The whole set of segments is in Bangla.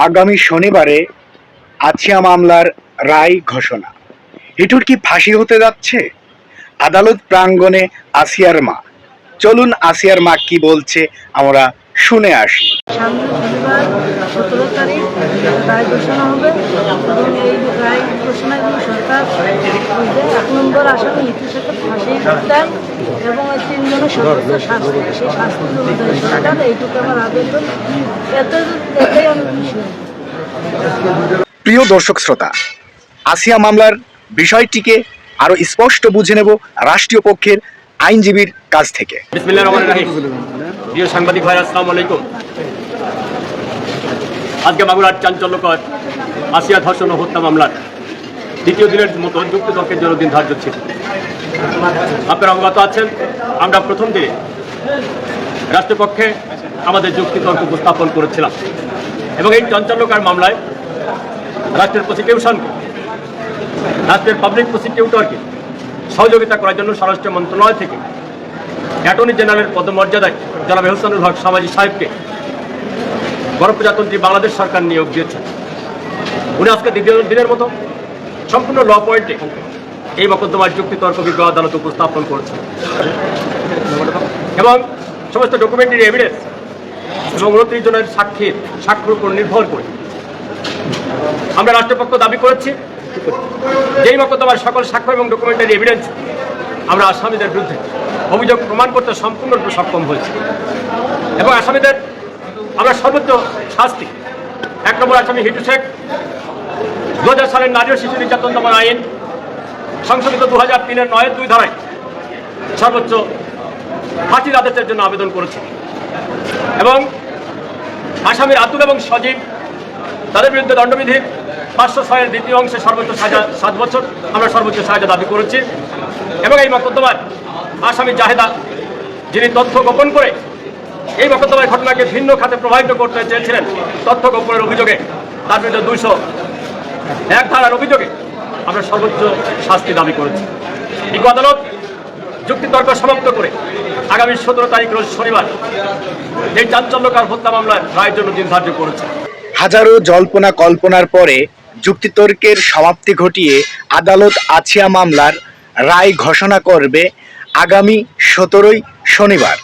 আগামী শনিবারে আছিয়া মামলার রায় ঘোষণা। হিটুর কি ফাঁসি হতে যাচ্ছে? আদালত প্রাঙ্গণে আসিয়ার মা। চলুন আসিয়ার মা কি বলছে আমরা শুনে আসি। সামনে শনিবার 17 তারিখ রায় ঘোষণা হবে এবং এই রায় ঘোষণায় সরকার 1 নম্বর আসামি হিটু শেখের ফাঁসি দেয় এবং ওই 3 জনের সর্বোচ্চ শাস্তি, সেই শাস্তি অনুযায়ী সরকার এইটুকু আমার আবেদন, এতেই আমি খুশি। প্রিয় দর্শক শ্রোতা, আসিয়া মামলার বিষয়টিকে আরো স্পষ্ট বুঝে নেব রাষ্ট্রীয় পক্ষের আইনজীবীর কাছ থেকে। বিসমিল্লাহির রহমানির রহিম। প্রিয় সাংবাদিক ভাইরা, আসসালামু আলাইকুম। আজকে মাগুরার চাঞ্চল্যকর আসিয়া ধর্ষণ ও হত্যা মামলার দ্বিতীয় দিনের মতো যুক্তিতর্কের জন্য দিন ধার্য ছিল। আপনারা অবগত আছেন, আমরা প্রথম দিনে রাষ্ট্রপক্ষে আমাদের যুক্তিতর্ক উপস্থাপন করেছিলাম এবং এই চাঞ্চল্যকর মামলায় রাষ্ট্রের প্রসিকিউশনকে, রাষ্ট্রের পাবলিক প্রসিকিউটরকে সহযোগিতা করার জন্য স্বরাষ্ট্র মন্ত্রণালয় থেকে অ্যাটর্নি জেনারেলের পদমর্যাদায় জনাব এহসানুল হক সামাজি সাহেবকে গণপ্রজাতন্ত্রী বাংলাদেশ সরকার নিয়োগ দিয়েছেন। উনি আজকে দ্বিতীয় দিনের মতো সম্পূর্ণ ল পয়েন্টে এই মকদ্দমার যুক্তিতর্ক বিজ্ঞ আদালত উপস্থাপন করেছেন এবং সমস্ত ডকুমেন্টারি এভিডেন্স এবং 29 জনের সাক্ষ্যের উপর নির্ভর করে আমরা রাষ্ট্রপক্ষ দাবি করেছি যেই মকদ্দমার সকল সাক্ষ্য এবং ডকুমেন্টারি এভিডেন্স আমরা আসামিদের বিরুদ্ধে অভিযোগ প্রমাণ করতে সম্পূর্ণরূপে সক্ষম হয়েছি এবং আসামিদের আমরা সর্বোচ্চ শাস্তি 1 নম্বর আসামি হিটু শেখ 2000 সালের নারী ও শিশু নির্যাতন দমন আইন সংশোধিত 2003-এর 9-2 ধারায় সর্বোচ্চ ফাঁসির আদেশের জন্য আবেদন করেছি এবং আসামির আতুল এবং সজীব তাদের বিরুদ্ধে দণ্ডবিধির 506-এর দ্বিতীয় অংশে সর্বোচ্চ সাজা 7 বছর আমরা সর্বোচ্চ সাজা দাবি করেছি এবং এই মকদ্দমার আসামি জাহেদা, যিনি তথ্য গোপন করে এই মকদ্দমার ঘটনাকে ভিন্ন খাতে প্রবাহিত করতে চেয়েছিলেন তথ্য গোপনের অভিযোগে, তার বিরুদ্ধে 201 ধারার অভিযোগে আমরা সর্বোচ্চ শাস্তি দাবি করেছি। বিজ্ঞ আদালত যুক্তিতর্ক সমাপ্ত করে আগামী 17 তারিখ রোজ শনিবার এই চাঞ্চল্যকর হত্যা মামলার রায়ের জন্য দিন ধার্য করেছে। হাজারো জল্পনা কল্পনার পরে যুক্তিতর্কের সমাপ্তি ঘটিয়ে আদালত আছিয়া মামলার রায় ঘোষণা করবে আগামী 17 শনিবার।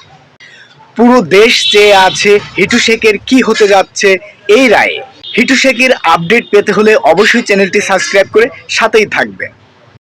পুরো দেশ চেয়ে আছে হিটু শেখের কি হতে যাচ্ছে এই রায়ে। হিটু শেখের আপডেট পেতে হলে অবশ্যই চ্যানেলটি সাবস্ক্রাইব করে সাথেই থাকবেন।